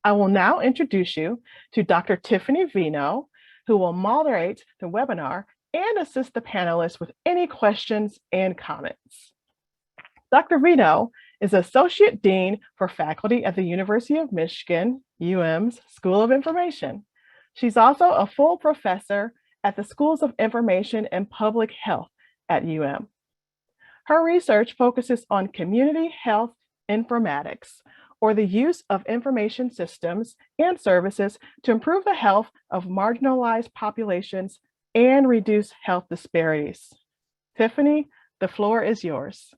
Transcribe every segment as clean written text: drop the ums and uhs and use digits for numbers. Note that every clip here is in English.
I will now introduce you to Dr. Tiffany Vino, who will moderate the webinar and assist the panelists with any questions and comments. Dr. Vino is Associate Dean for Faculty at the University of Michigan, UM's School of Information. She's also a full professor at the Schools of Information and Public Health at UM. Her research focuses on community health informatics, or the use of information systems and services to improve the health of marginalized populations and reduce health disparities. Tiffany, the floor is yours.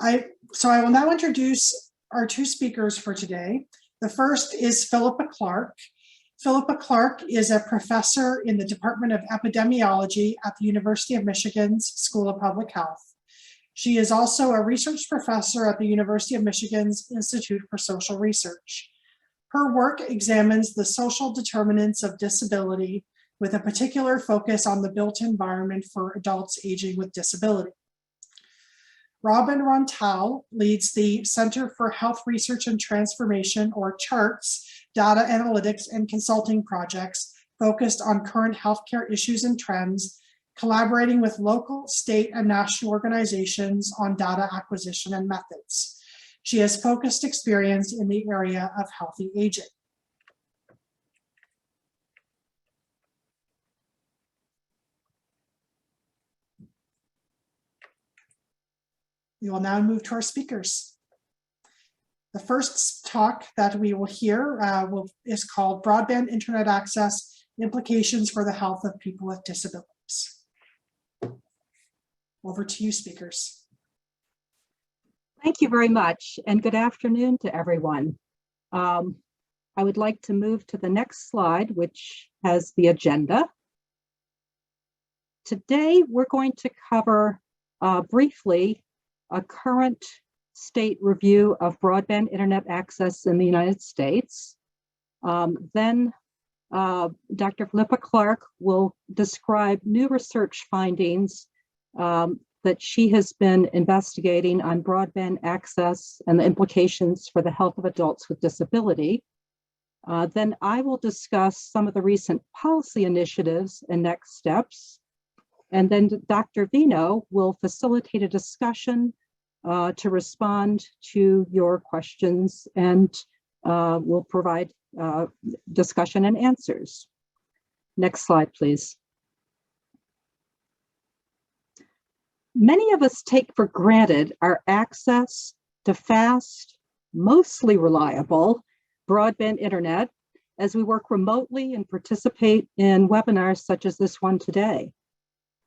I will now introduce our two speakers for today. The first is Philippa Clark. Philippa Clark is a professor in the Department of Epidemiology at the University of Michigan's School of Public Health. She is also a research professor at the University of Michigan's Institute for Social Research. Her work examines the social determinants of disability with a particular focus on the built environment for adults aging with disability. Robin Rontal leads the Center for Health Research and Transformation, or CHARTS, data analytics and consulting projects focused on current healthcare issues and trends, collaborating with local, state, and national organizations on data acquisition and methods. She has focused experience in the area of healthy aging. We will now move to our speakers. The first talk that we will hear is called Broadband Internet Access, Implications for the Health of People with Disabilities. Over to you, speakers. Thank you very much, and good afternoon to everyone. I would like to move to the next slide, which has the agenda. Today, we're going to cover briefly a current state review of broadband internet access in the United States. Then Dr. Philippa Clark will describe new research findings that she has been investigating on broadband access and the implications for the health of adults with disability. Then I will discuss some of the recent policy initiatives and next steps. And then Dr. Vino will facilitate a discussion to respond to your questions, and will provide discussion and answers. Next slide, please. Many of us take for granted our access to fast, mostly reliable broadband internet as we work remotely and participate in webinars such as this one today.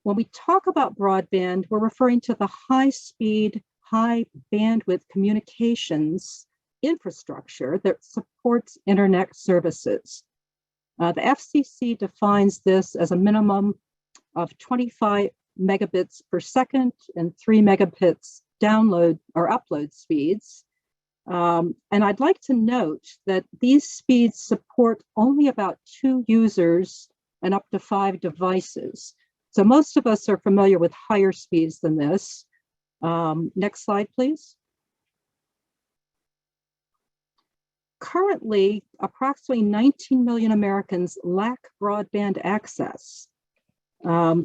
When we talk about broadband, we're referring to the high-speed, high bandwidth communications infrastructure that supports internet services. The FCC defines this as a minimum of 25 megabits per second and 3 megabits download or upload speeds. And I'd like to note that these speeds support only about 2 users and up to 5 devices. So most of us are familiar with higher speeds than this. Next slide, please. Currently, approximately 19 million Americans lack broadband access.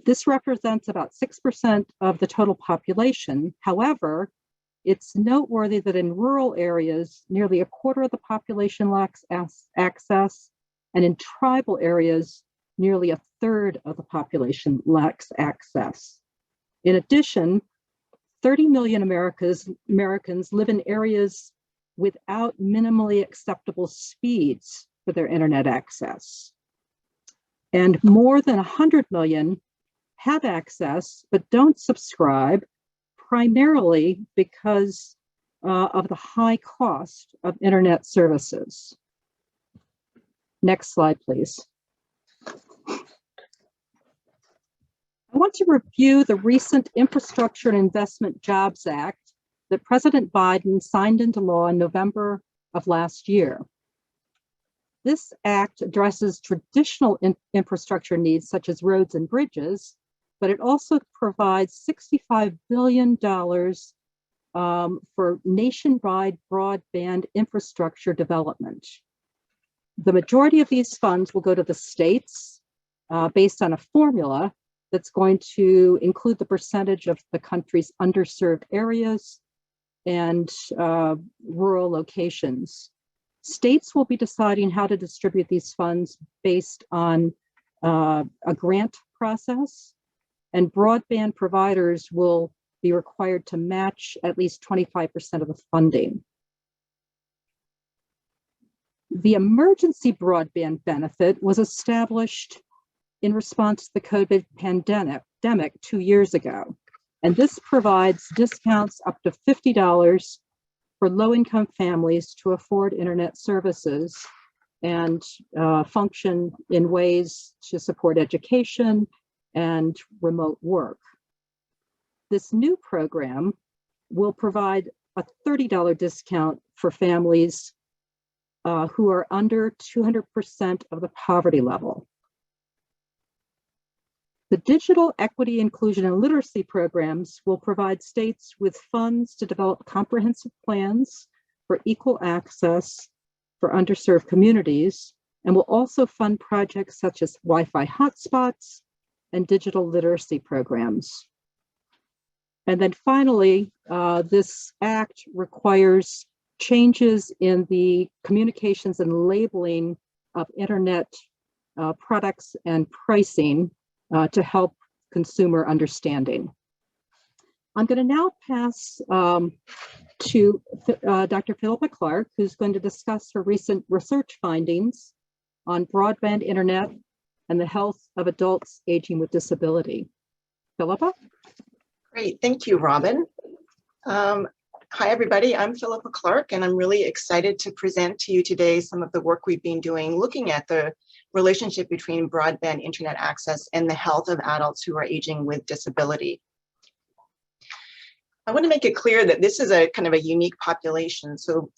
This represents about 6% of the total population. However, it's noteworthy that in rural areas, nearly a quarter of the population lacks access, and in tribal areas, nearly a third of the population lacks access. In addition, 30 million Americans live in areas without minimally acceptable speeds for their internet access. And more than 100 million have access but don't subscribe, primarily because of the high cost of internet services. Next slide, please. I want to review the recent Infrastructure and Investment Jobs Act that President Biden signed into law in November of last year. This act addresses traditional infrastructure needs such as roads and bridges, but it also provides $65 billion for nationwide broadband infrastructure development. The majority of these funds will go to the states based on a formula that's going to include the percentage of the country's underserved areas and rural locations. States will be deciding how to distribute these funds based on a grant process, and broadband providers will be required to match at least 25% of the funding. The emergency broadband benefit was established in response to the COVID pandemic 2 years ago. And this provides discounts up to $50 for low-income families to afford internet services and function in ways to support education and remote work. This new program will provide a $30 discount for families who are under 200% of the poverty level. The digital equity, inclusion, and literacy programs will provide states with funds to develop comprehensive plans for equal access for underserved communities, and will also fund projects such as Wi-Fi hotspots and digital literacy programs. And then finally, this act requires changes in the communications and labeling of internet products and pricing to help consumer understanding. I'm going to now pass to Dr. Philippa Clark, who's going to discuss her recent research findings on broadband internet and the health of adults aging with disability. Philippa? Great, thank you, Robin. Hi, everybody. I'm Philippa Clark, and I'm really excited to present to you today some of the work we've been doing looking at the relationship between broadband internet access and the health of adults who are aging with disability. I want to make it clear that this is a kind of a unique population. So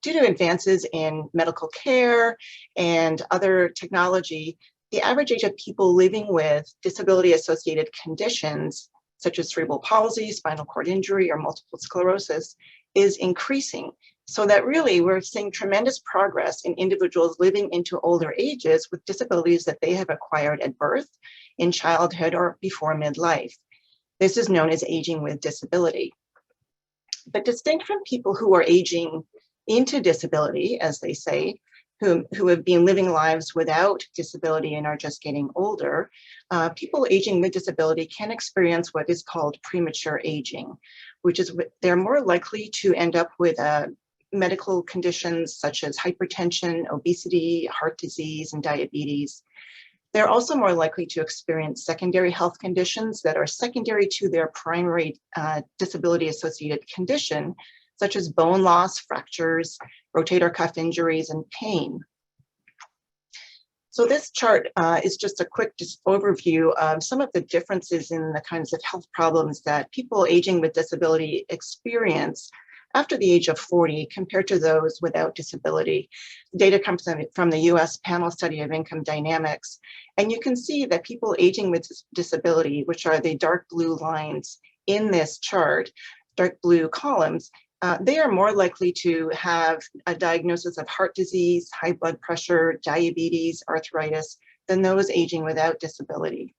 due to advances in medical care and other technology, the average age of people living with disability-associated conditions such as cerebral palsy, spinal cord injury, or multiple sclerosis, is increasing. So that really we're seeing tremendous progress in individuals living into older ages with disabilities that they have acquired at birth, in childhood, or before midlife. This is known as aging with disability. But distinct from people who are aging into disability, as they say, who have been living lives without disability and are just getting older, people aging with disability can experience what is called premature aging, which is they're more likely to end up with medical conditions such as hypertension, obesity, heart disease, and diabetes. They're also more likely to experience secondary health conditions that are secondary to their primary disability-associated condition, such as bone loss, fractures, rotator cuff injuries, and pain. So this chart is just a quick overview of some of the differences in the kinds of health problems that people aging with disability experience after the age of 40 compared to those without disability. Data comes from the US Panel Study of Income Dynamics, and you can see that people aging with disability, which are the dark blue lines in this chart, dark blue columns, they are more likely to have a diagnosis of heart disease, high blood pressure, diabetes, arthritis than those aging without disability.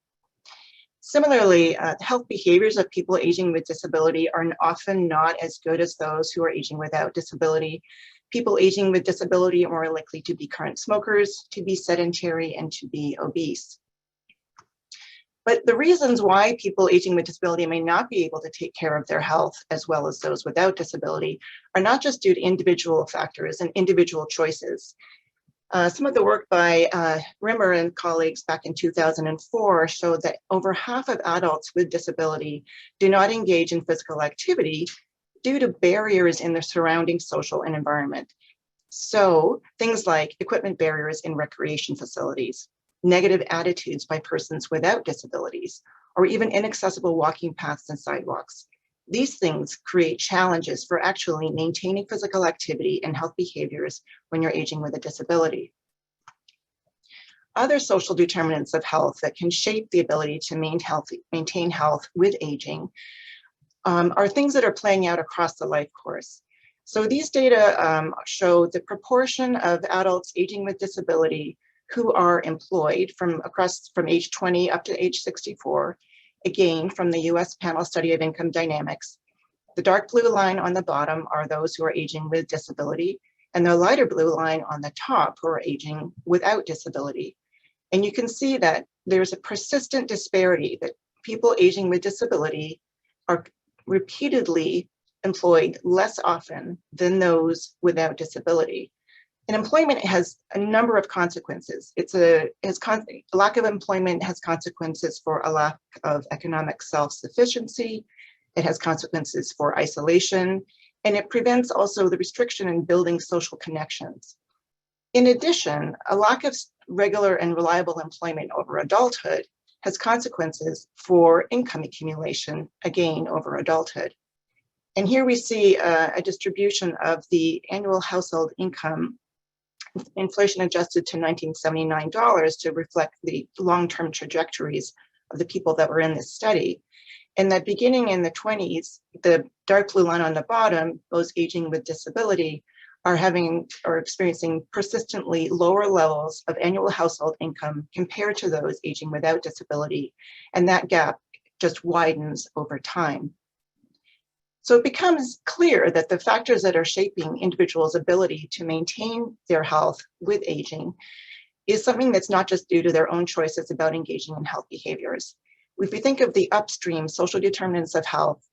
Similarly, health behaviors of people aging with disability are often not as good as those who are aging without disability. People aging with disability are more likely to be current smokers, to be sedentary, and to be obese. But the reasons why people aging with disability may not be able to take care of their health as well as those without disability are not just due to individual factors and individual choices. Some of the work by Rimmer and colleagues back in 2004 showed that over half of adults with disability do not engage in physical activity due to barriers in their surrounding social and environment. So things like equipment barriers in recreation facilities, negative attitudes by persons without disabilities, or even inaccessible walking paths and sidewalks. These things create challenges for actually maintaining physical activity and health behaviors when you're aging with a disability. other social determinants of health that can shape the ability to maintain health with aging are things that are playing out across the life course. So these data show the proportion of adults aging with disability who are employed from age 20 up to age 64, again, from the US Panel Study of Income Dynamics. The dark blue line on the bottom are those who are aging with disability, and the lighter blue line on the top who are aging without disability. And you can see that there's a persistent disparity that people aging with disability are repeatedly employed less often than those without disability. And employment has a number of consequences. A lack of employment has consequences for a lack of economic self-sufficiency. It has consequences for isolation, and it prevents also the restriction in building social connections. In addition, a lack of regular and reliable employment over adulthood has consequences for income accumulation, again, over adulthood. And here we see a distribution of the annual household income, inflation adjusted to $1979 to reflect the long-term trajectories of the people that were in this study. And that beginning in the 20s, the dark blue line on the bottom, those aging with disability, are experiencing persistently lower levels of annual household income compared to those aging without disability. And that gap just widens over time. So it becomes clear that the factors that are shaping individuals' ability to maintain their health with aging is something that's not just due to their own choices about engaging in health behaviors. If we think of the upstream social determinants of health,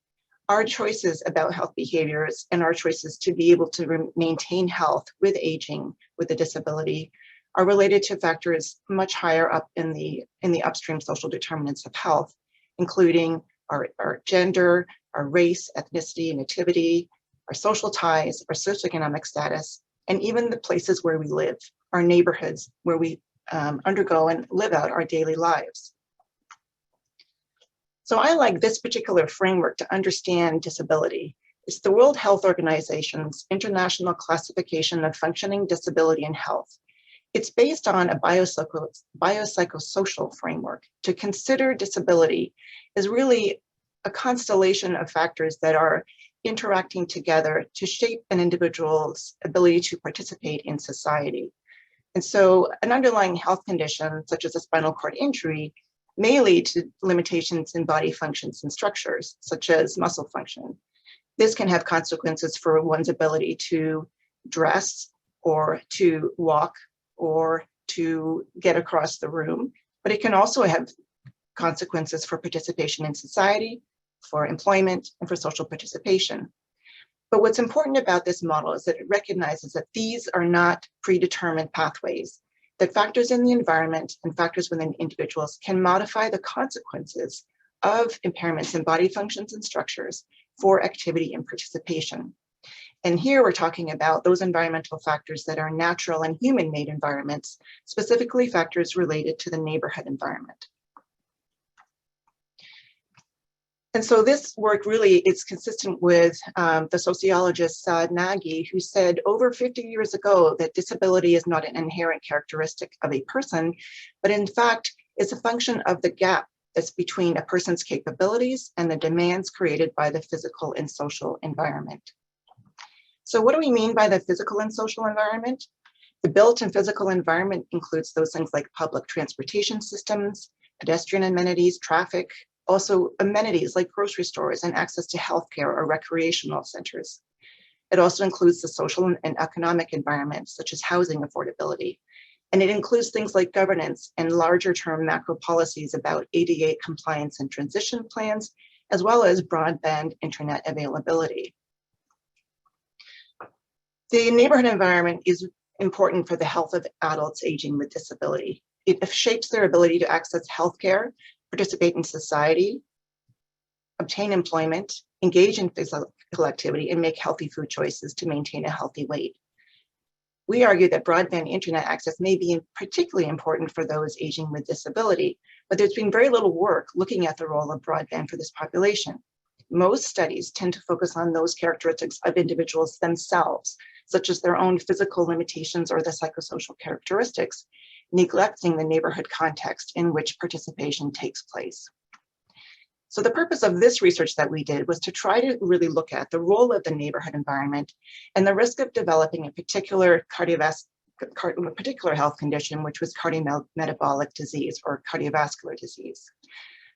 our choices about health behaviors and our choices to be able to maintain health with aging with a disability are related to factors much higher up in the upstream social determinants of health, including our gender, our race, ethnicity, nativity, our social ties, our socioeconomic status, and even the places where we live, our neighborhoods where we undergo and live out our daily lives. So I like this particular framework to understand disability. It's the World Health Organization's International Classification of Functioning Disability and Health. It's based on a biopsychosocial framework. To consider disability is really a constellation of factors that are interacting together to shape an individual's ability to participate in society. And so an underlying health condition, such as a spinal cord injury, may lead to limitations in body functions and structures, such as muscle function. This can have consequences for one's ability to dress or to walk or to get across the room, but it can also have consequences for participation in society, for employment, and for social participation. But what's important about this model is that it recognizes that these are not predetermined pathways, that factors in the environment and factors within individuals can modify the consequences of impairments in body functions and structures for activity and participation. And here we're talking about those environmental factors that are natural and human-made environments, specifically factors related to the neighborhood environment. And so this work really is consistent with the sociologist Saad Nagy, who said over 50 years ago that disability is not an inherent characteristic of a person, but in fact is a function of the gap that's between a person's capabilities and the demands created by the physical and social environment. So what do we mean by the physical and social environment? The built and physical environment includes those things like public transportation systems, pedestrian amenities, traffic, also amenities like grocery stores and access to healthcare or recreational centers. It also includes the social and economic environments, such as housing affordability. And it includes things like governance and larger term macro policies about ADA compliance and transition plans, as well as broadband internet availability. The neighborhood environment is important for the health of adults aging with disability. It shapes their ability to access healthcare, participate in society, obtain employment, engage in physical activity, and make healthy food choices to maintain a healthy weight. We argue that broadband internet access may be particularly important for those aging with disability, but there's been very little work looking at the role of broadband for this population. Most studies tend to focus on those characteristics of individuals themselves, such as their own physical limitations or the psychosocial characteristics. neglecting the neighborhood context in which participation takes place. So the purpose of this research that we did was to try to really look at the role of the neighborhood environment and the risk of developing a particular health condition, which was cardiometabolic disease or cardiovascular disease.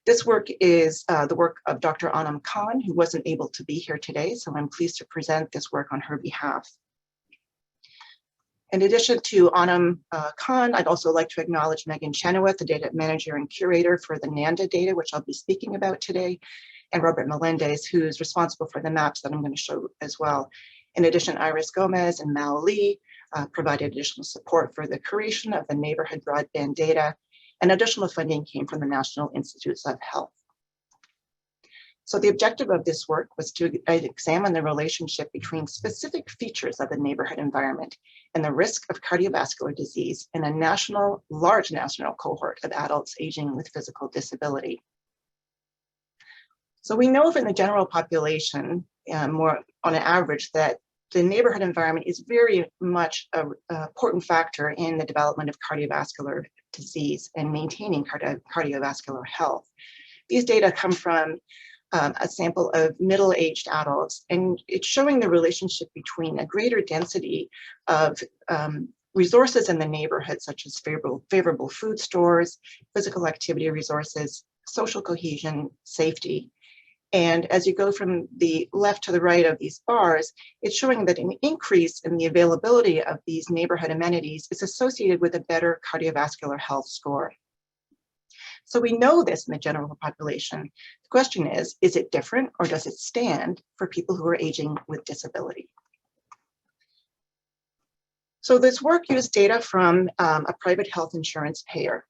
This work is the work of Dr. Anam Khan, who wasn't able to be here today, so I'm pleased to present this work on her behalf. In addition to Anam Khan, I'd also like to acknowledge Megan Chenoweth, the data manager and curator for the NANDA data, which I'll be speaking about today, and Robert Melendez, who's responsible for the maps that I'm going to show as well. In addition, Iris Gomez and Mao Lee provided additional support for the creation of the neighborhood broadband data, and additional funding came from the National Institutes of Health. So the objective of this work was to examine the relationship between specific features of the neighborhood environment and the risk of cardiovascular disease in a large national cohort of adults aging with physical disability. So we know from the general population, more on an average, that the neighborhood environment is very much an important factor in the development of cardiovascular disease and maintaining cardiovascular health. These data come from a sample of middle-aged adults, and it's showing the relationship between a greater density of resources in the neighborhood, such as favorable food stores, physical activity resources, social cohesion, safety. And as you go from the left to the right of these bars, it's showing that an increase in the availability of these neighborhood amenities is associated with a better cardiovascular health score. So we know this in the general population. The question is it different or does it stand for people who are aging with disability? So this work used data from a private health insurance payer.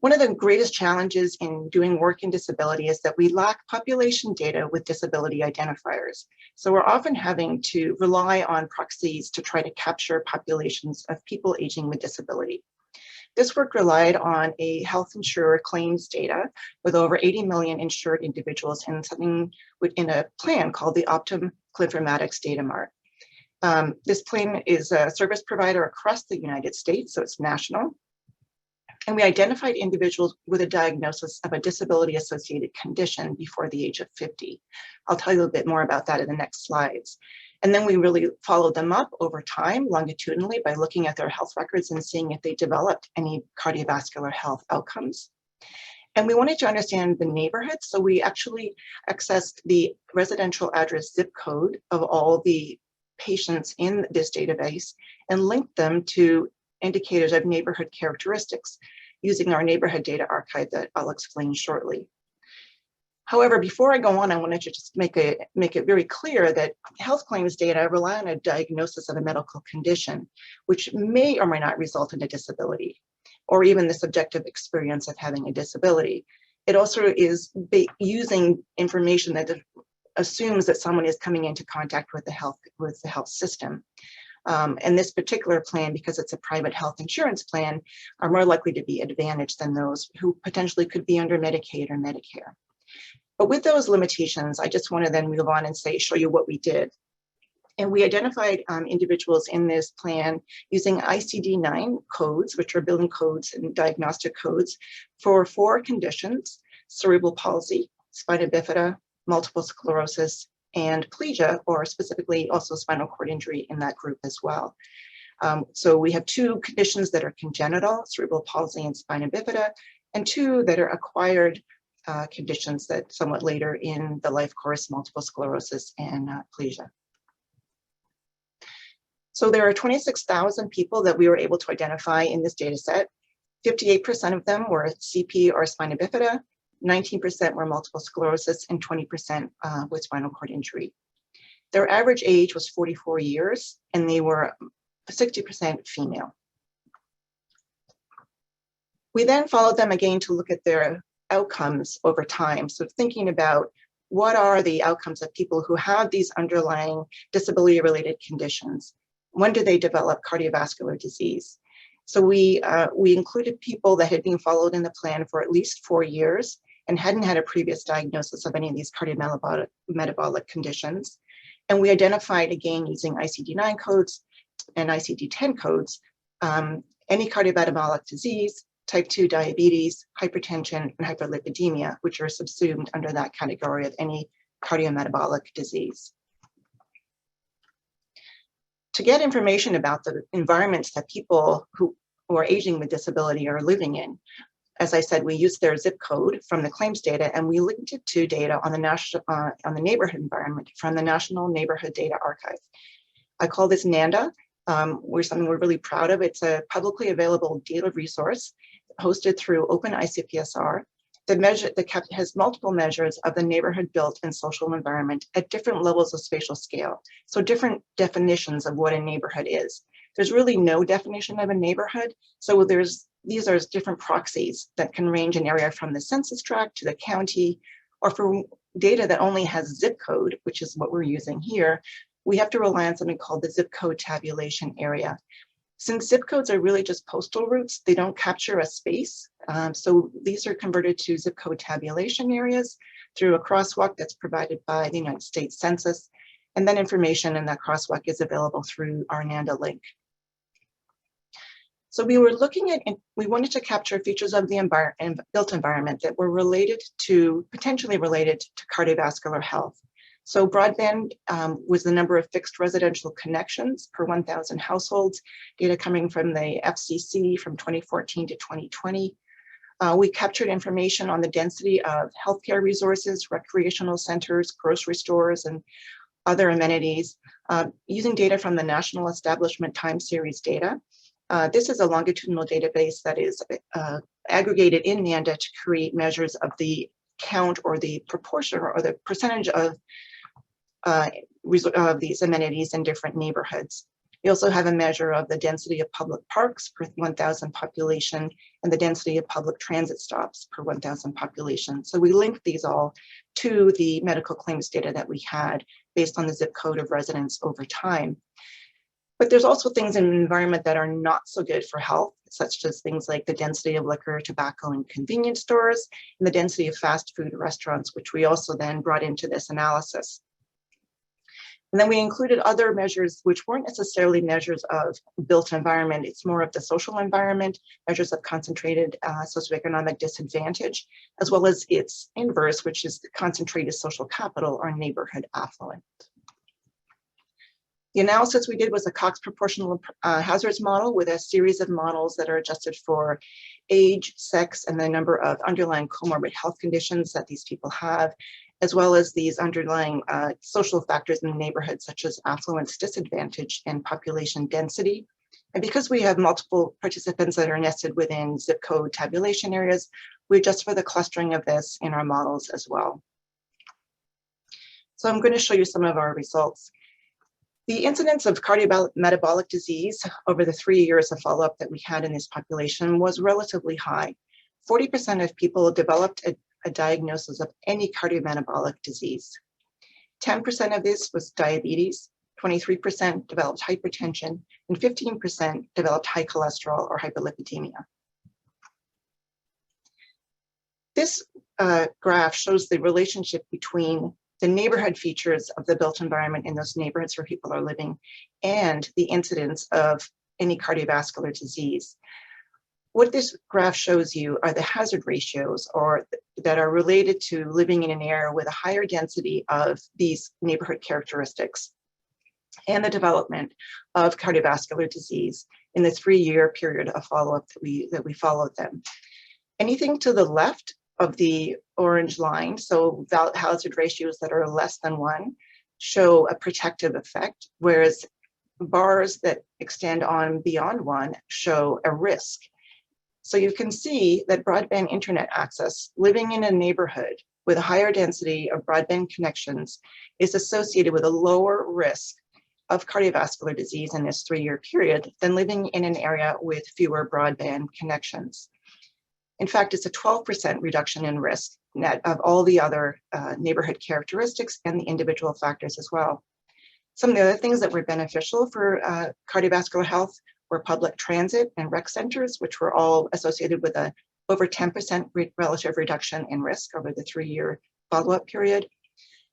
One of the greatest challenges in doing work in disability is that we lack population data with disability identifiers. So we're often having to rely on proxies to try to capture populations of people aging with disability. This work relied on a health insurer claims data with over 80 million insured individuals in a plan called the Optum Clifford-Maddox Data Mart. This plan is a service provider across the United States, so it's national. And we identified individuals with a diagnosis of a disability-associated condition before the age of 50. I'll tell you a bit more about that in the next slides. And then we really followed them up over time longitudinally by looking at their health records and seeing if they developed any cardiovascular health outcomes. And we wanted to understand the neighborhood, so we actually accessed the residential address zip code of all the patients in this database and linked them to indicators of neighborhood characteristics using our neighborhood data archive that I'll explain shortly. However, before I go on, I wanted to just make it very clear that health claims data rely on a diagnosis of a medical condition, which may or may not result in a disability, or even the subjective experience of having a disability. It also is using information that assumes that someone is coming into contact with the health system. And this particular plan, because it's a private health insurance plan, are more likely to be advantaged than those who potentially could be under Medicaid or Medicare. But with those limitations, I just want to then move on and show you what we did. And we identified individuals in this plan using ICD-9 codes, which are billing codes and diagnostic codes for 4 conditions: cerebral palsy, spina bifida, multiple sclerosis, and plegia, or specifically also spinal cord injury in that group as well. So we have 2 conditions that are congenital, cerebral palsy and spina bifida, and 2 that are acquired conditions that somewhat later in the life course, multiple sclerosis and plegia. So there are 26,000 people that we were able to identify in this data set. 58% of them were CP or spina bifida, 19% were multiple sclerosis, and 20% with spinal cord injury. Their average age was 44 years, and they were 60% female. We then followed them again to look at their outcomes over time. So thinking about what are the outcomes of people who have these underlying disability-related conditions? When do they develop cardiovascular disease? So we included people that had been followed in the plan for at least 4 years and hadn't had a previous diagnosis of any of these cardiometabolic conditions. And we identified, again, using ICD-9 codes and ICD-10 codes, any cardiometabolic disease, type 2 diabetes, hypertension, and hyperlipidemia, which are subsumed under that category of any cardiometabolic disease. To get information about the environments that people who are aging with disability are living in, as I said, we used their zip code from the claims data, and we linked it to data on the national on the neighborhood environment from the National Neighborhood Data Archive. I call this NANDA. Something we're really proud of. It's a publicly available data resource hosted through Open ICPSR that has multiple measures of the neighborhood built and social environment at different levels of spatial scale. So different definitions of what a neighborhood is. There's really no definition of a neighborhood. So these are different proxies that can range in area from the census tract to the county, or for data that only has zip code, which is what we're using here, we have to rely on something called the zip code tabulation area. Since zip codes are really just postal routes, they don't capture a space. So these are converted to zip code tabulation areas through a crosswalk that's provided by the United States Census. And then information in that crosswalk is available through our NANDA link. So we wanted to capture features of the built environment that were potentially related to cardiovascular health. So broadband was the number of fixed residential connections per 1,000 households, data coming from the FCC from 2014 to 2020. We captured information on the density of healthcare resources, recreational centers, grocery stores, and other amenities using data from the National Establishment Time Series data. This is a longitudinal database that is aggregated in NANDA to create measures of the count or the proportion or the percentage of these amenities in different neighborhoods. We also have a measure of the density of public parks per 1,000 population and the density of public transit stops per 1,000 population. So we linked these all to the medical claims data that we had based on the zip code of residents over time. But there's also things in an environment that are not so good for health, such as things like the density of liquor, tobacco, and convenience stores, and the density of fast food restaurants, which we also then brought into this analysis. And then we included other measures which weren't necessarily measures of built environment. It's more of the social environment, measures of concentrated socioeconomic disadvantage, as well as its inverse, which is the concentrated social capital or neighborhood affluent. The analysis we did was a Cox proportional hazards model with a series of models that are adjusted for age, sex, and the number of underlying comorbid health conditions that these people have, as well as these underlying social factors in the neighborhood, such as affluence, disadvantage, and population density. And because we have multiple participants that are nested within zip code tabulation areas, we adjust for the clustering of this in our models as well. So I'm going to show you some of our results. The incidence of cardiometabolic disease over the 3 years of follow-up that we had in this population was relatively high. 40% of people developed a diagnosis of any cardiometabolic disease. 10% of this was diabetes, 23% developed hypertension, and 15% developed high cholesterol or hyperlipidemia. This graph shows the relationship between the neighborhood features of the built environment in those neighborhoods where people are living and the incidence of any cardiovascular disease. What this graph shows you are the hazard ratios that are related to living in an area with a higher density of these neighborhood characteristics and the development of cardiovascular disease in the 3-year period of follow-up that we followed them. Anything to the left of the orange line, so hazard ratios that are less than 1, show a protective effect, whereas bars that extend on beyond 1 show a risk. So you can see that broadband internet access, living in a neighborhood with a higher density of broadband connections, is associated with a lower risk of cardiovascular disease in this 3-year period than living in an area with fewer broadband connections. In fact, it's a 12% reduction in risk net of all the other neighborhood characteristics and the individual factors as well. Some of the other things that were beneficial for cardiovascular health were public transit and rec centers, which were all associated with a over 10% relative reduction in risk over the 3-year follow-up period.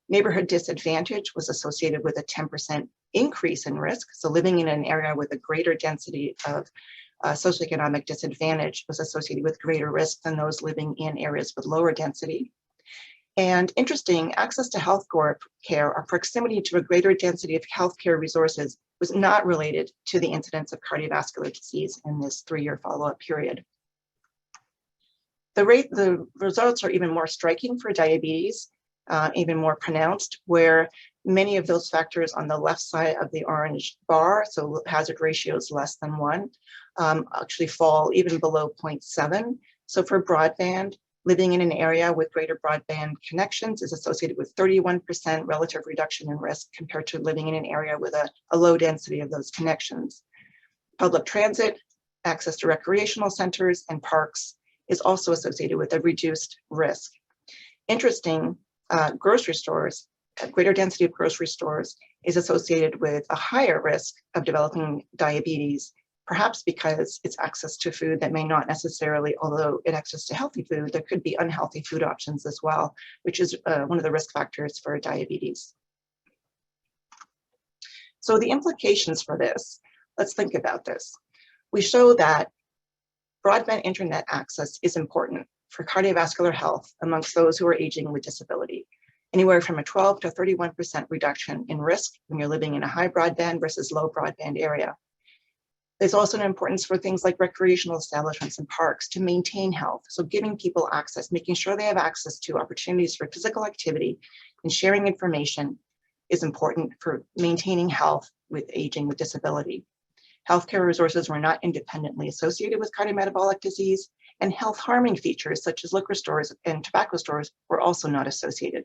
Neighborhood disadvantage was associated with a 10% increase in risk. So living in an area with a greater density of socioeconomic disadvantage was associated with greater risk than those living in areas with lower density. And interesting, access to health care or proximity to a greater density of healthcare resources was not related to the incidence of cardiovascular disease in this 3-year follow-up period. The results are even more striking for diabetes, even more pronounced, where many of those factors on the left side of the orange bar, so hazard ratios less than 1, actually fall even below 0.7. So for broadband, living in an area with greater broadband connections is associated with 31% relative reduction in risk compared to living in an area with a low density of those connections. Public transit, access to recreational centers and parks is also associated with a reduced risk. Interesting, grocery stores, a greater density of grocery stores is associated with a higher risk of developing diabetes, perhaps because it's access to food that may not necessarily, although it access to healthy food, there could be unhealthy food options as well, which is one of the risk factors for diabetes. So the implications for this, let's think about this. We show that broadband internet access is important for cardiovascular health amongst those who are aging with disability, anywhere from a 12 to 31% reduction in risk when you're living in a high broadband versus low broadband area. There's also an importance for things like recreational establishments and parks to maintain health. So giving people access, making sure they have access to opportunities for physical activity and sharing information is important for maintaining health with aging with disability. Healthcare resources were not independently associated with cardiometabolic disease, and health harming features such as liquor stores and tobacco stores were also not associated.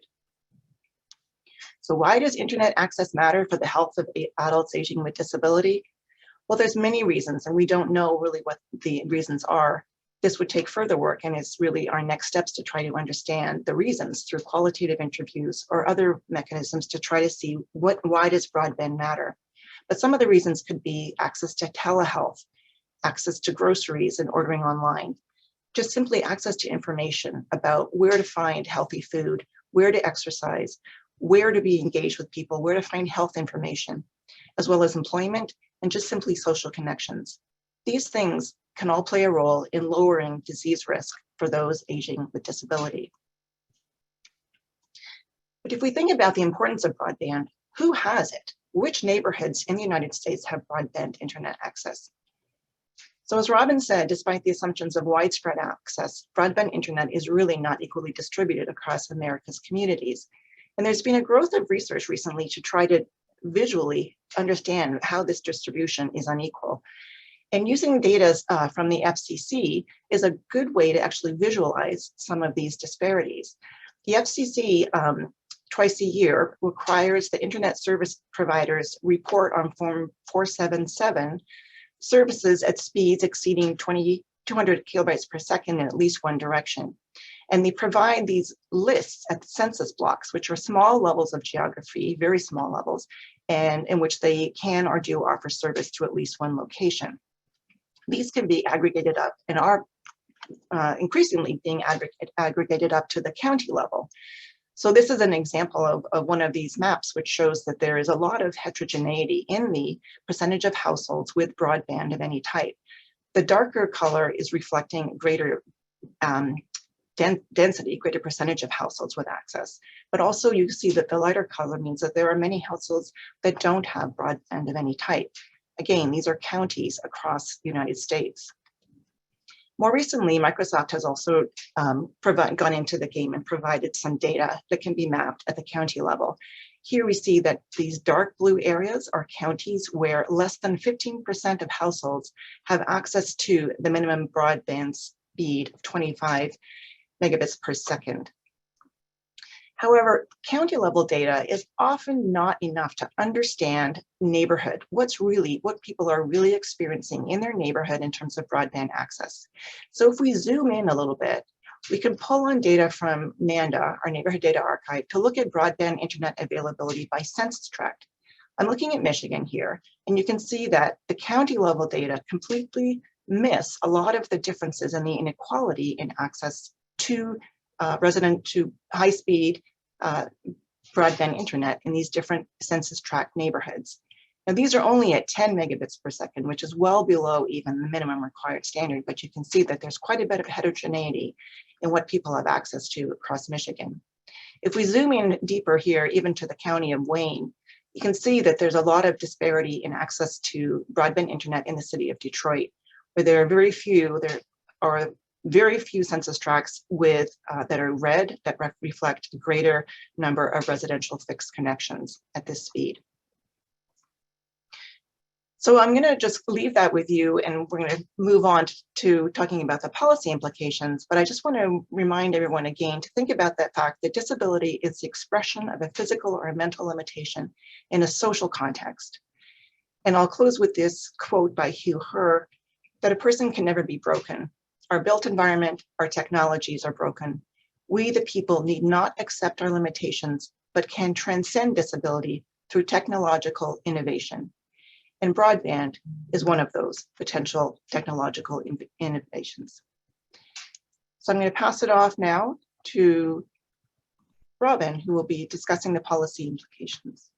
So why does internet access matter for the health of adults aging with disability? Well, there's many reasons, and we don't know really what the reasons are. This would take further work, and it's really our next steps to try to understand the reasons through qualitative interviews or other mechanisms to try to see why does broadband matter. But some of the reasons could be access to telehealth, access to groceries and ordering online, just simply access to information about where to find healthy food, where to exercise, where to be engaged with people, where to find health information, as well as employment and just simply social connections. These things can all play a role in lowering disease risk for those aging with disability. But if we think about the importance of broadband, who has it? Which neighborhoods in the United States have broadband internet access? So as Robin said, despite the assumptions of widespread access, broadband internet is really not equally distributed across America's communities. And there's been a growth of research recently to try to visually understand how this distribution is unequal. And using data from the FCC is a good way to actually visualize some of these disparities. The FCC twice a year requires the internet service providers report on Form 477 services at speeds exceeding 200 kilobytes per second in at least one direction. And they provide these lists at the census blocks, which are small levels of geography, very small levels, and in which they can or do offer service to at least one location. These can be aggregated up and are increasingly being aggregated up to the county level. So this is an example of one of these maps, which shows that there is a lot of heterogeneity in the percentage of households with broadband of any type. The darker color is reflecting greater density, greater percentage of households with access. But also you see that the lighter color means that there are many households that don't have broadband of any type. Again, these are counties across the United States. More recently, Microsoft has also gone into the game and provided some data that can be mapped at the county level. Here we see that these dark blue areas are counties where less than 15% of households have access to the minimum broadband speed of 25 megabits per second. However, county level data is often not enough to understand neighborhood, what people are really experiencing in their neighborhood in terms of broadband access. So if we zoom in a little bit, we can pull on data from NANDA, our Neighborhood Data Archive, to look at broadband internet availability by census tract. I'm looking at Michigan here, and you can see that the county level data completely miss a lot of the differences in the inequality in access to high speed broadband internet in these different census tract neighborhoods. Now, these are only at 10 megabits per second, which is well below even the minimum required standard, but you can see that there's quite a bit of heterogeneity in what people have access to across Michigan. If we zoom in deeper here, even to the county of Wayne, you can see that there's a lot of disparity in access to broadband internet in the city of Detroit, where there are very few census tracts with that are red that reflect a greater number of residential fixed connections at this speed. So I'm going to just leave that with you, and we're going to move on to talking about the policy implications. But I just want to remind everyone again to think about that fact that disability is the expression of a physical or a mental limitation in a social context. And I'll close with this quote by Hugh Herr, that a person can never be broken. Our built environment, our technologies are broken. We, the people, need not accept our limitations, but can transcend disability through technological innovation. And broadband is one of those potential technological innovations. So I'm going to pass it off now to Robin, who will be discussing the policy implications.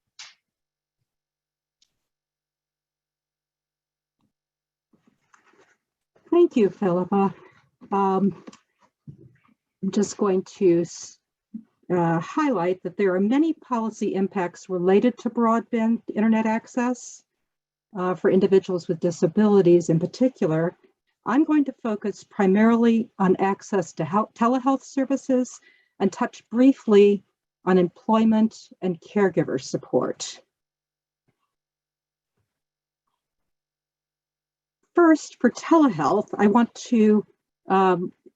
Thank you, Philippa. I'm just going to highlight that there are many policy impacts related to broadband internet access for individuals with disabilities in particular. I'm going to focus primarily on access to telehealth services and touch briefly on employment and caregiver support. First, for telehealth, I want to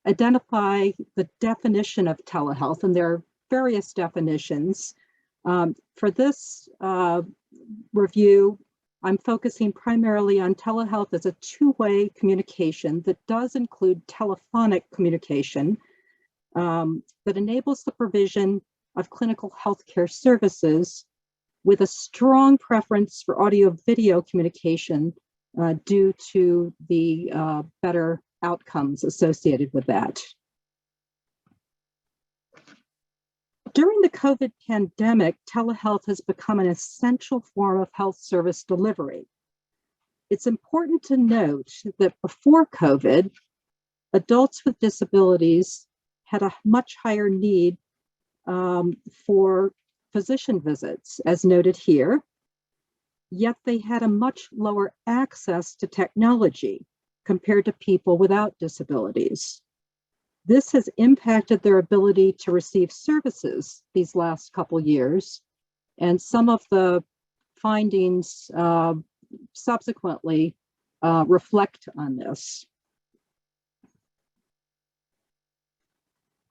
identify the definition of telehealth, and there are various definitions. For this review, I'm focusing primarily on telehealth as a two-way communication that does include telephonic communication that enables the provision of clinical healthcare services with a strong preference for audio-video communication due to the better outcomes associated with that. During the COVID pandemic, telehealth has become an essential form of health service delivery. It's important to note that before COVID, adults with disabilities had a much higher need for physician visits, as noted here, yet they had a much lower access to technology compared to people without disabilities. This has impacted their ability to receive services these last couple years, and some of the findings subsequently reflect on this.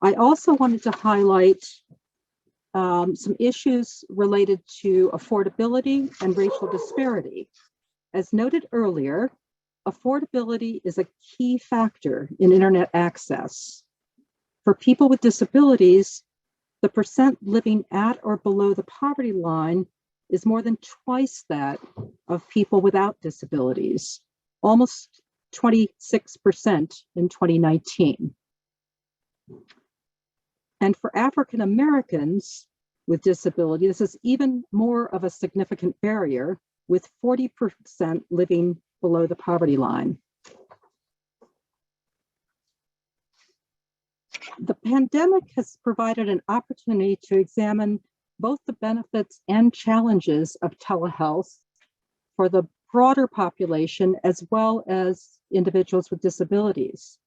I also wanted to highlight some issues related to affordability and racial disparity. As noted earlier, affordability is a key factor in internet access. For people with disabilities, the percent living at or below the poverty line is more than twice that of people without disabilities, almost 26% in 2019. And for African Americans with disability, this is even more of a significant barrier, with 40% living below the poverty line. The pandemic has provided an opportunity to examine both the benefits and challenges of telehealth for the broader population as well as individuals with disabilities.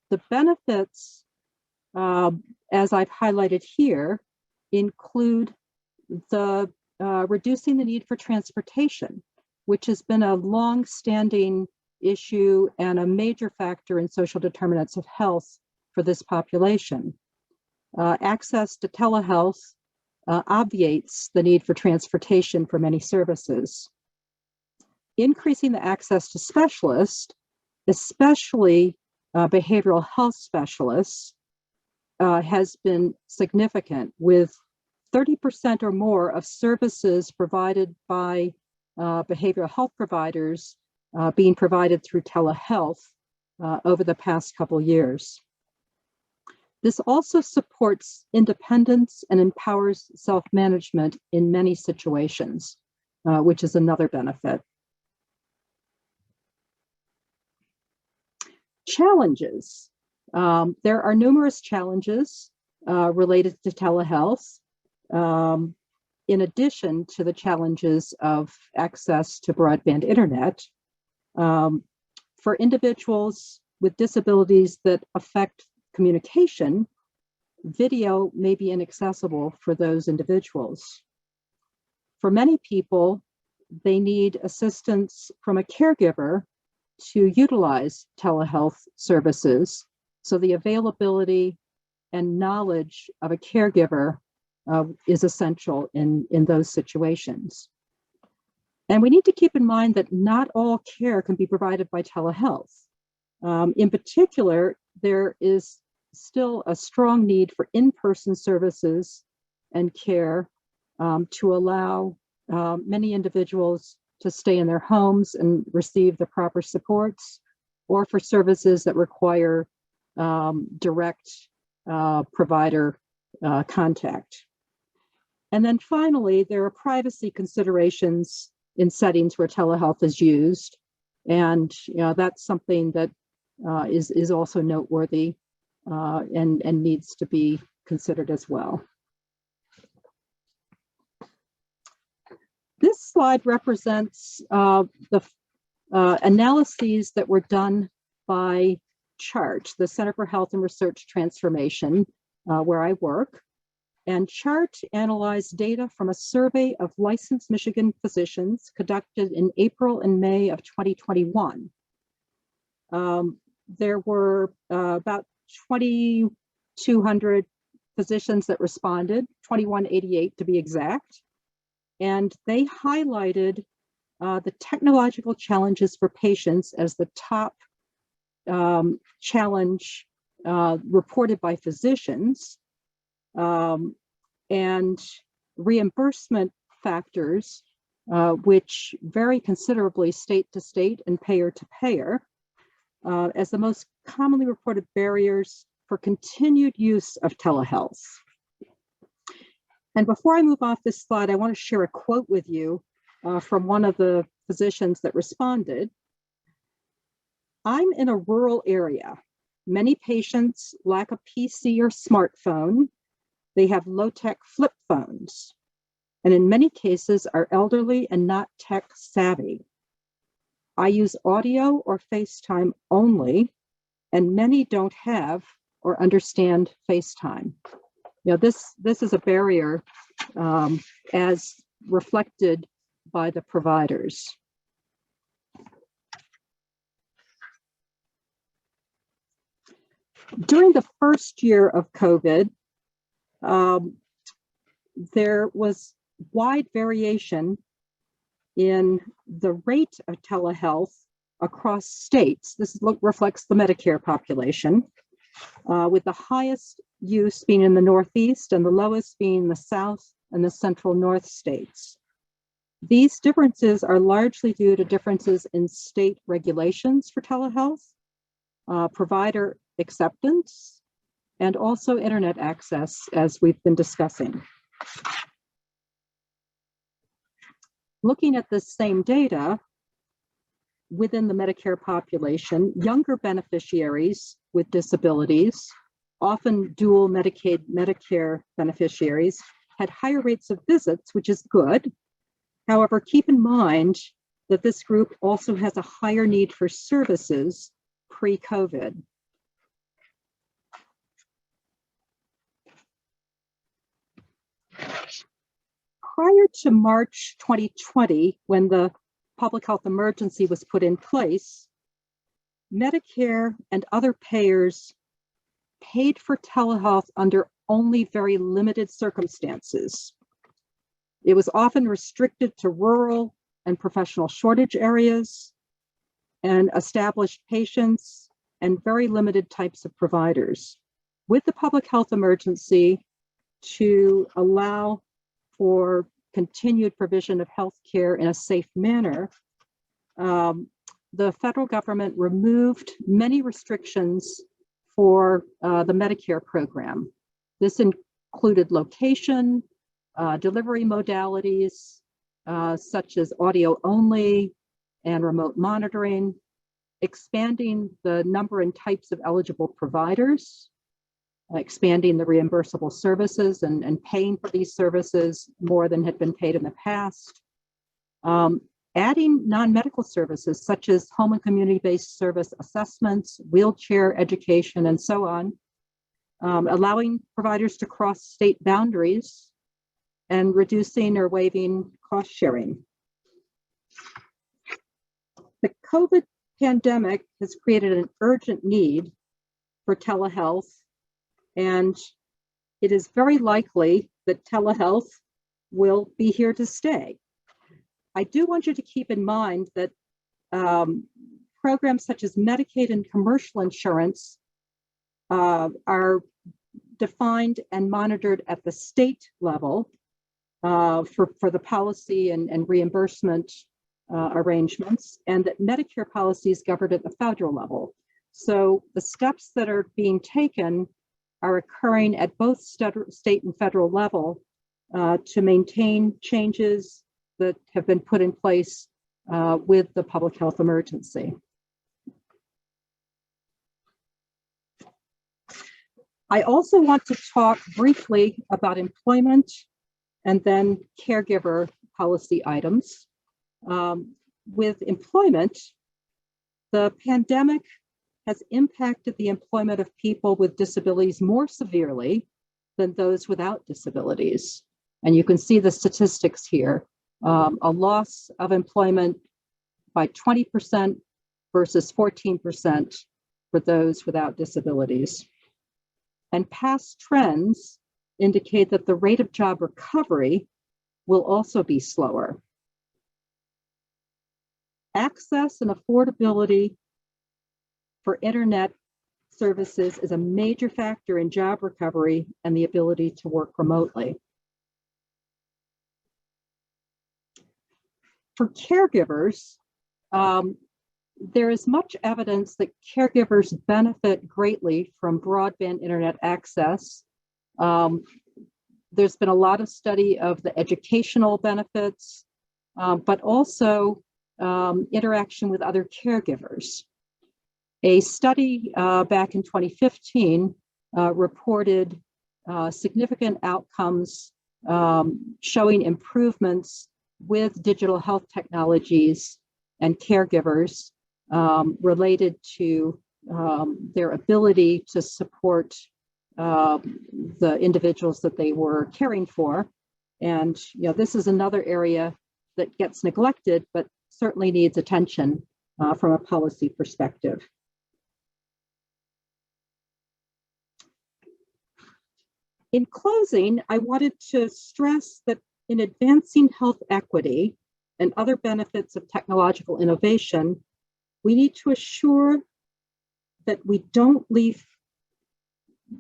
The benefits, as I've highlighted here, include the reducing the need for transportation, which has been a long-standing issue and a major factor in social determinants of health for this population. Access to telehealth obviates the need for transportation for many services. Increasing the access to specialists, especially behavioral health specialists, has been significant, with 30% or more of services provided by behavioral health providers being provided through telehealth over the past couple years. This also supports independence and empowers self-management in many situations, which is another benefit. Challenges. There are numerous challenges related to telehealth, in addition to the challenges of access to broadband internet. For individuals with disabilities that affect communication, video may be inaccessible for those individuals. For many people, they need assistance from a caregiver to utilize telehealth services. So the availability and knowledge of a caregiver is essential in those situations. And we need to keep in mind that not all care can be provided by telehealth. In particular, there is still a strong need for in-person services and care to allow many individuals to stay in their homes and receive the proper supports, or for services that require direct provider contact. And then finally, there are privacy considerations in settings where telehealth is used. And that's something that is also noteworthy and needs to be considered as well. This slide represents the analyses that were done by CHART, the Center for Health and Research Transformation, where I work. And CHART analyzed data from a survey of licensed Michigan physicians conducted in April and May of 2021. There were about 2,200 physicians that responded, 2,188 to be exact. And they highlighted the technological challenges for patients as the top challenge reported by physicians, and reimbursement factors, which vary considerably state to state and payer to payer, as the most commonly reported barriers for continued use of telehealth. And before I move off this slide, I want to share a quote with you from one of the physicians that responded. "I'm in a rural area. Many patients lack a PC or smartphone. They have low-tech flip phones, and in many cases are elderly and not tech savvy. I use audio or FaceTime only, and many don't have or understand FaceTime." This is a barrier as reflected by the providers. During the first year of COVID, there was wide variation in the rate of telehealth across states. This reflects the Medicare population, with the highest use being in the Northeast and the lowest being the South and the Central North states. These differences are largely due to differences in state regulations for telehealth, provider acceptance, and also internet access, as we've been discussing. Looking at this same data, within the Medicare population, younger beneficiaries with disabilities, often dual Medicaid, Medicare beneficiaries, had higher rates of visits, which is good. However, keep in mind that this group also has a higher need for services pre-COVID. Prior to March 2020, when the public health emergency was put in place, Medicare and other payers paid for telehealth under only very limited circumstances. It was often restricted to rural and professional shortage areas and established patients and very limited types of providers. With the public health emergency, to allow for continued provision of health care in a safe manner, the federal government removed many restrictions for the Medicare program. This included location, delivery modalities, such as audio only and remote monitoring, expanding the number and types of eligible providers, expanding the reimbursable services and paying for these services more than had been paid in the past, adding non-medical services such as home and community-based service assessments, wheelchair education, and so on, allowing providers to cross state boundaries, and reducing or waiving cost sharing. The COVID pandemic has created an urgent need for telehealth, and it is very likely that telehealth will be here to stay. I do want you to keep in mind that programs such as Medicaid and commercial insurance are defined and monitored at the state level for the policy and reimbursement arrangements, and that Medicare policy is governed at the federal level. So the steps that are being taken are occurring at both state and federal level to maintain changes that have been put in place with the public health emergency. I also want to talk briefly about employment and then caregiver policy items. With employment, the pandemic has impacted the employment of people with disabilities more severely than those without disabilities. And you can see the statistics here. A loss of employment by 20% versus 14% for those without disabilities. And past trends indicate that the rate of job recovery will also be slower. Access and affordability for internet services is a major factor in job recovery and the ability to work remotely. For caregivers, there is much evidence that caregivers benefit greatly from broadband internet access. There's been a lot of study of the educational benefits, but also interaction with other caregivers. A study back in 2015 reported significant outcomes showing improvements with digital health technologies and caregivers related to their ability to support the individuals that they were caring for. And this is another area that gets neglected, but certainly needs attention from a policy perspective. In closing, I wanted to stress that in advancing health equity and other benefits of technological innovation, we need to assure that we don't leave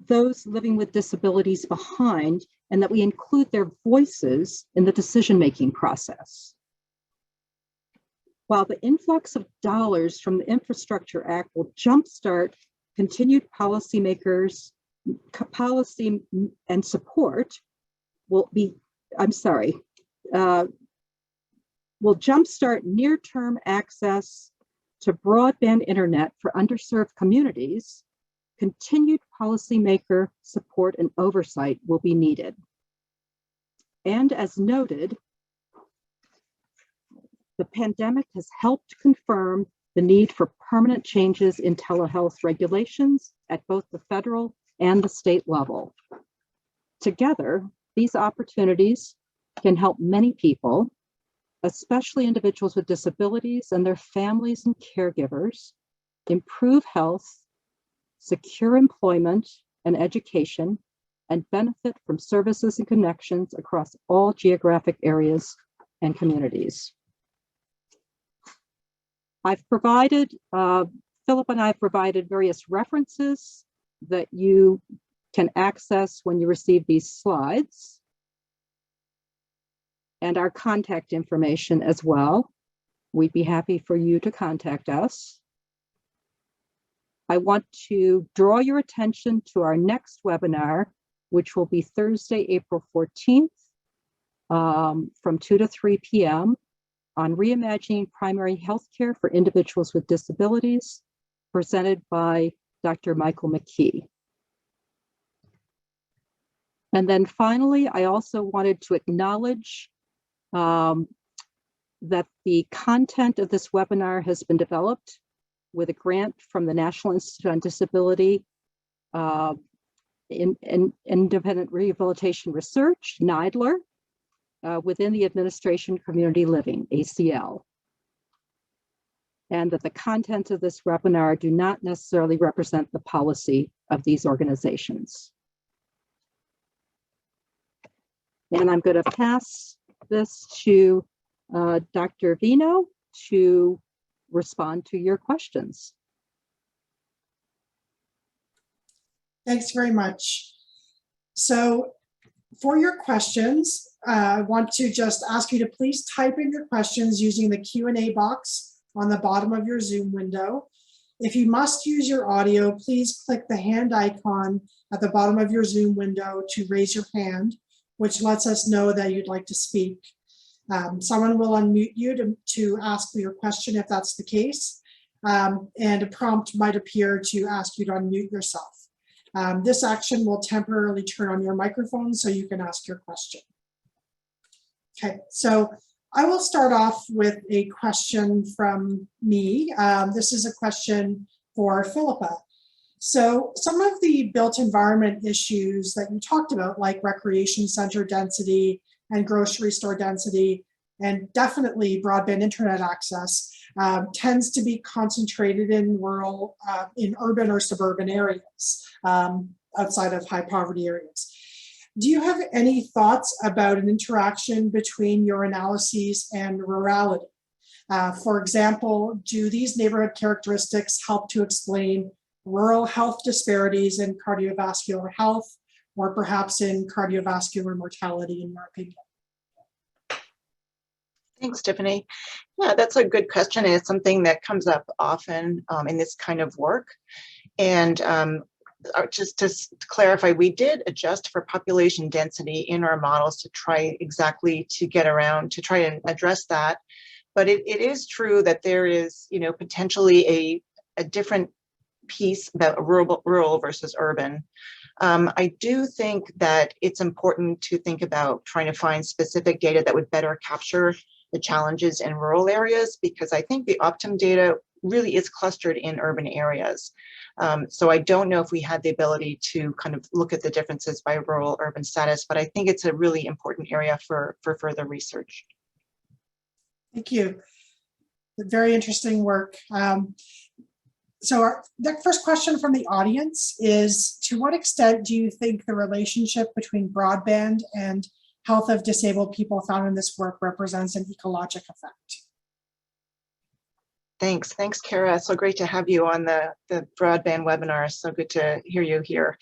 those living with disabilities behind and that we include their voices in the decision-making process. While the influx of dollars from the Infrastructure Act will jumpstart continued policy and support, will jumpstart near-term access to broadband internet for underserved communities, continued policymaker support and oversight will be needed. And as noted, the pandemic has helped confirm the need for permanent changes in telehealth regulations at both the federal and the state level. Together, these opportunities can help many people, especially individuals with disabilities and their families and caregivers, improve health, secure employment and education, and benefit from services and connections across all geographic areas and communities. Philip and I have provided various references that you can access when you receive these slides, and our contact information as well. We'd be happy for you to contact us. I want to draw your attention to our next webinar, which will be Thursday, April 14th, from 2 to 3 p.m. on reimagining primary healthcare for individuals with disabilities, presented by Dr. Michael McKee. And then finally, I also wanted to acknowledge that the content of this webinar has been developed with a grant from the National Institute on Disability in Independent Rehabilitation Research, NIDLR, within the Administration Community Living, ACL. And that the contents of this webinar do not necessarily represent the policy of these organizations. And I'm going to pass this to Dr. Vino to respond to your questions. Thanks very much. So for your questions, I want to just ask you to please type in your questions using the Q&A box on the bottom of your Zoom window. If you must use your audio, please click the hand icon at the bottom of your Zoom window to raise your hand, which lets us know that you'd like to speak. Someone will unmute you to ask your question if that's the case, and a prompt might appear to ask you to unmute yourself. This action will temporarily turn on your microphone so you can ask your question. Okay, so I will start off with a question from me. This is a question for Philippa. So some of the built environment issues that you talked about, like recreation center density and grocery store density, and definitely broadband internet access, tends to be concentrated in rural, in urban or suburban areas, outside of high poverty areas. Do you have any thoughts about an interaction between your analyses and rurality? For example, do these neighborhood characteristics help to explain rural health disparities in cardiovascular health, or perhaps in cardiovascular mortality, in your opinion? Thanks, Tiffany. Yeah, that's a good question. And it's something that comes up often in this kind of work. And just to clarify, we did adjust for population density in our models to try exactly to get around, to try and address that. But it is true that there is, potentially a different piece about rural versus urban. I do think that it's important to think about trying to find specific data that would better capture the challenges in rural areas, because I think the Optum data really is clustered in urban areas. So I don't know if we had the ability to kind of look at the differences by rural urban status, but I think it's a really important area for further research. Thank you. Very interesting work. So the first question from the audience is, to what extent do you think the relationship between broadband and health of disabled people found in this work represents an ecologic effect? Thanks, Kara. So great to have you on the broadband webinar. So good to hear you here.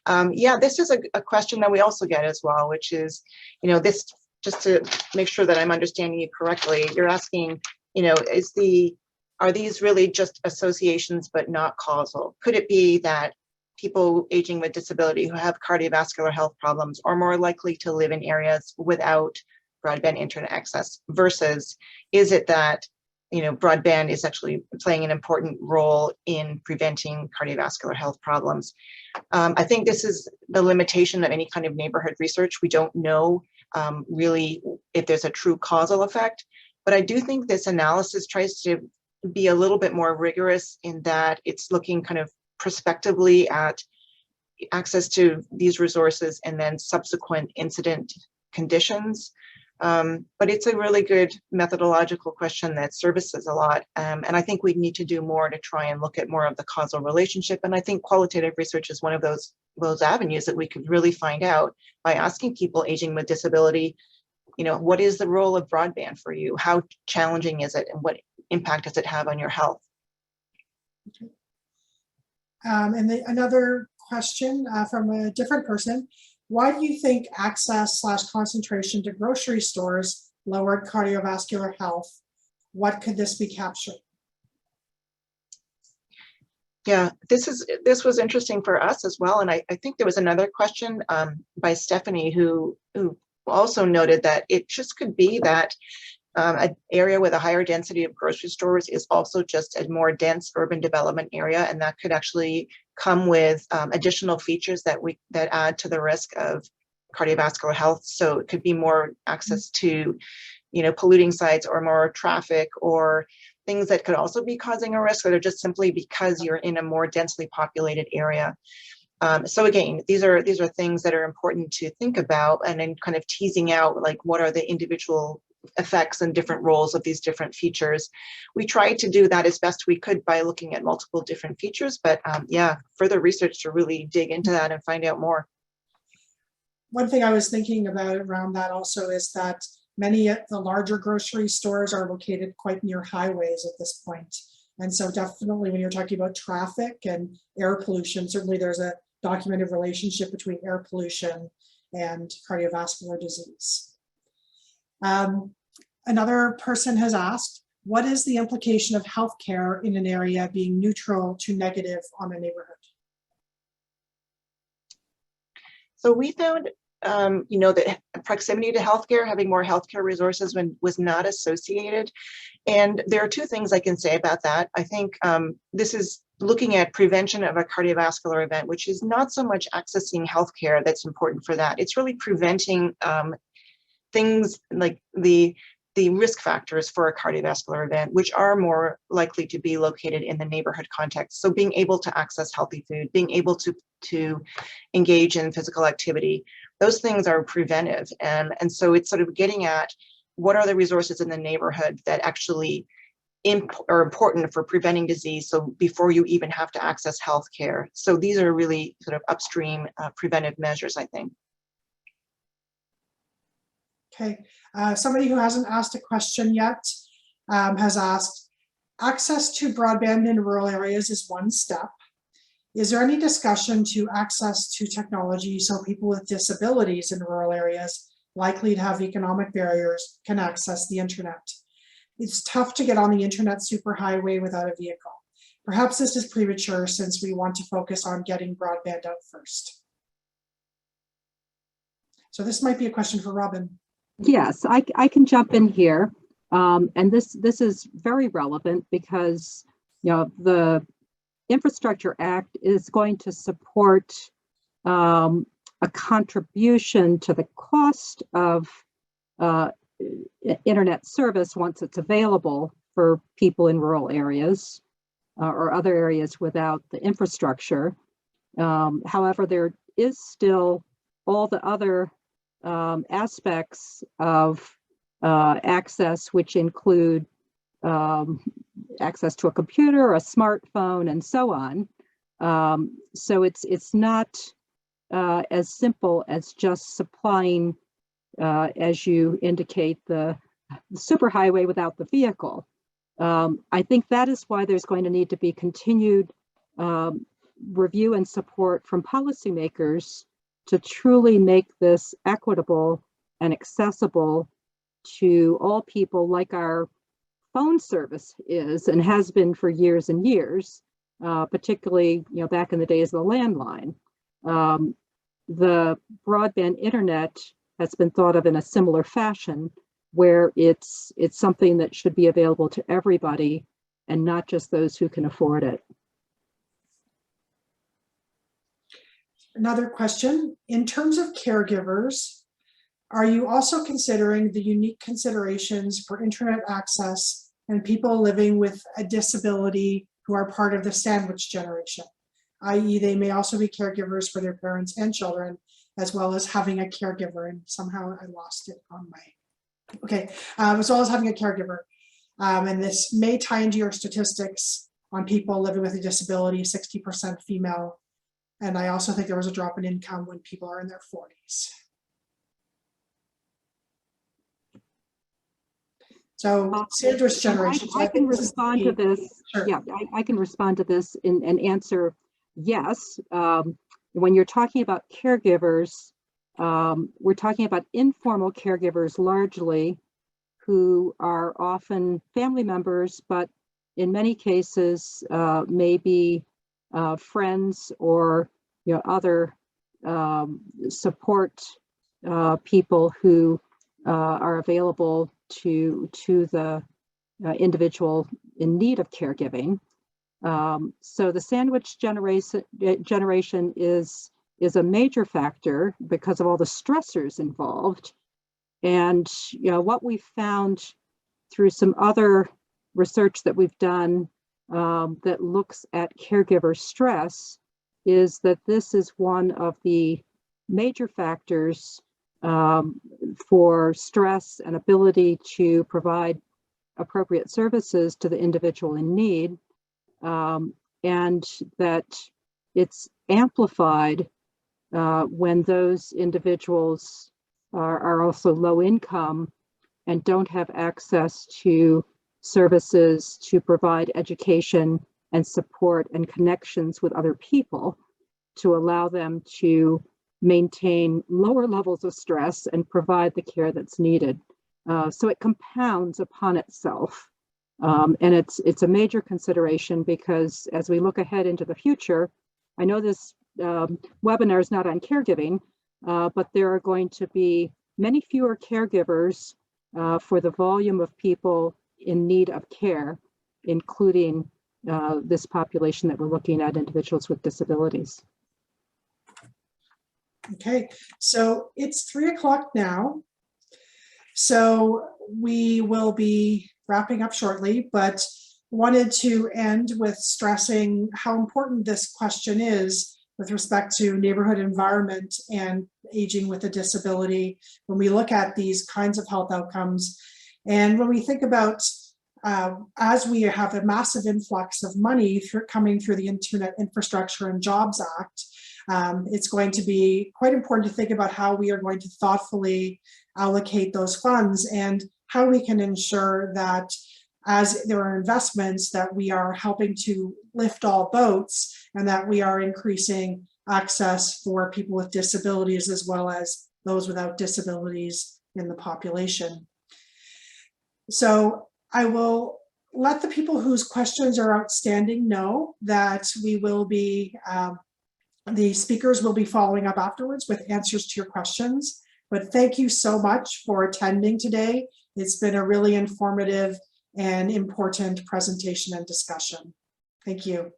Yeah, this is a question that we also get as well, which is, this, just to make sure that I'm understanding you correctly, you're asking, are these really just associations but not causal? Could it be that people aging with disability who have cardiovascular health problems are more likely to live in areas without broadband internet access, versus is it that broadband is actually playing an important role in preventing cardiovascular health problems? I think this is the limitation of any kind of neighborhood research. We don't know really if there's a true causal effect, but I do think this analysis tries to be a little bit more rigorous in that it's looking kind of prospectively at access to these resources and then subsequent incident conditions. But it's a really good methodological question that services a lot. And I think we need to do more to try and look at more of the causal relationship. And I think qualitative research is one of those avenues that we could really find out by asking people aging with disability, what is the role of broadband for you? How challenging is it? And what impact does it have on your health? Okay. And another question from a different person. Why do you think access/concentration to grocery stores lowered cardiovascular health? What could this be captured? Yeah, this was interesting for us as well. And I think there was another question by Stephanie who also noted that it just could be that an area with a higher density of grocery stores is also just a more dense urban development area, and that could actually come with additional features that add to the risk of cardiovascular health. So it could be more access to, polluting sites or more traffic or things that could also be causing a risk, or they're just simply because you're in a more densely populated area. So again, these are things that are important to think about, and then kind of teasing out like what are the individual effects and different roles of these different features. We tried to do that as best we could by looking at multiple different features, but yeah, further research to really dig into that and find out more. One thing I was thinking about around that also is that many of the larger grocery stores are located quite near highways at this point. And so definitely when you're talking about traffic and air pollution, certainly there's a documented relationship between air pollution and cardiovascular disease. Another person has asked, what is the implication of healthcare in an area being neutral to negative on a neighborhood? So we found, that proximity to healthcare, having more healthcare resources was not associated. And there are two things I can say about that. I think this is looking at prevention of a cardiovascular event, which is not so much accessing healthcare that's important for that. It's really preventing things like the risk factors for a cardiovascular event, which are more likely to be located in the neighborhood context. So being able to access healthy food, being able to engage in physical activity, those things are preventive. And so it's sort of getting at what are the resources in the neighborhood that actually are important for preventing disease, so before you even have to access healthcare. So these are really sort of upstream preventive measures, I think. Okay, somebody who hasn't asked a question yet has asked, access to broadband in rural areas is one step. Is there any discussion to access to technology so people with disabilities in rural areas likely to have economic barriers can access the internet? It's tough to get on the internet superhighway without a vehicle. Perhaps this is premature since we want to focus on getting broadband out first. So this might be a question for Robin. Yes, I can jump in here. And this is very relevant because, the Infrastructure Act is going to support a contribution to the cost of internet service once it's available for people in rural areas or other areas without the infrastructure. However, there is still all the other aspects of access, which include access to a computer, a smartphone, and so on. So it's not as simple as just supplying, as you indicate, the superhighway without the vehicle. I think that is why there's going to need to be continued review and support from policymakers to truly make this equitable and accessible to all people, like our phone service is and has been for years and years, particularly back in the days of the landline. The broadband internet has been thought of in a similar fashion, where it's something that should be available to everybody and not just those who can afford it. Another question, in terms of caregivers, are you also considering the unique considerations for internet access and people living with a disability who are part of the sandwich generation, i.e. they may also be caregivers for their parents and children, as well as having a caregiver, and somehow I lost it on my, okay, as well as having a caregiver. And this may tie into your statistics on people living with a disability, 60% female. And I also think there was a drop in income when people are in their 40s. So sandwich generation. I can respond to this. Sure. Yeah, I can respond to this and answer yes. When you're talking about caregivers, we're talking about informal caregivers largely, who are often family members, but in many cases may be friends or other support people who are available to the individual in need of caregiving. So the sandwich generation is a major factor because of all the stressors involved. And what we found through some other research that we've done that looks at caregiver stress is that this is one of the major factors for stress and ability to provide appropriate services to the individual in need, and that it's amplified when those individuals are also low income and don't have access to services to provide education and support and connections with other people to allow them to maintain lower levels of stress and provide the care that's needed. So it compounds upon itself. And it's a major consideration because as we look ahead into the future, I know this webinar is not on caregiving, but there are going to be many fewer caregivers for the volume of people in need of care, including this population that we're looking at, individuals with disabilities. Okay, so it's 3 o'clock now. So we will be wrapping up shortly, but wanted to end with stressing how important this question is with respect to neighborhood environment and aging with a disability when we look at these kinds of health outcomes. And when we think about, as we have a massive influx of money coming through the Internet Infrastructure and Jobs Act, it's going to be quite important to think about how we are going to thoughtfully allocate those funds and how we can ensure that as there are investments that we are helping to lift all boats and that we are increasing access for people with disabilities as well as those without disabilities in the population. So I will let the people whose questions are outstanding know that we will be, the speakers will be following up afterwards with answers to your questions. But thank you so much for attending today. It's been a really informative and important presentation and discussion. Thank you.